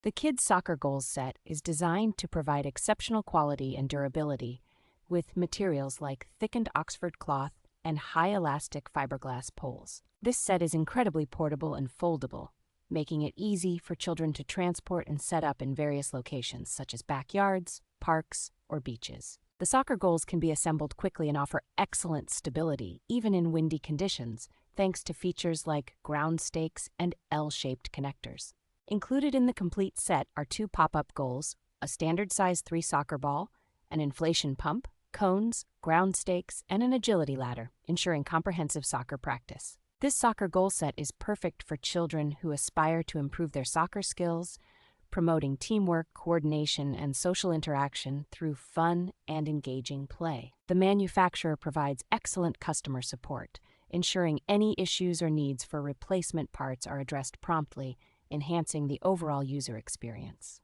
The Kids Soccer Goals set is designed to provide exceptional quality and durability with materials like thickened Oxford cloth and high elastic fiberglass poles. This set is incredibly portable and foldable, making it easy for children to transport and set up in various locations such as backyards, parks, or beaches. The soccer goals can be assembled quickly and offer excellent stability, even in windy conditions, thanks to features like ground stakes and L-shaped connectors. Included in the complete set are two pop-up goals, a standard-size 3 soccer ball, an inflation pump, cones, ground stakes, and an agility ladder, ensuring comprehensive soccer practice. This soccer goal set is perfect for children who aspire to improve their soccer skills, promoting teamwork, coordination, and social interaction through fun and engaging play. The manufacturer provides excellent customer support, ensuring any issues or needs for replacement parts are addressed promptly, enhancing the overall user experience.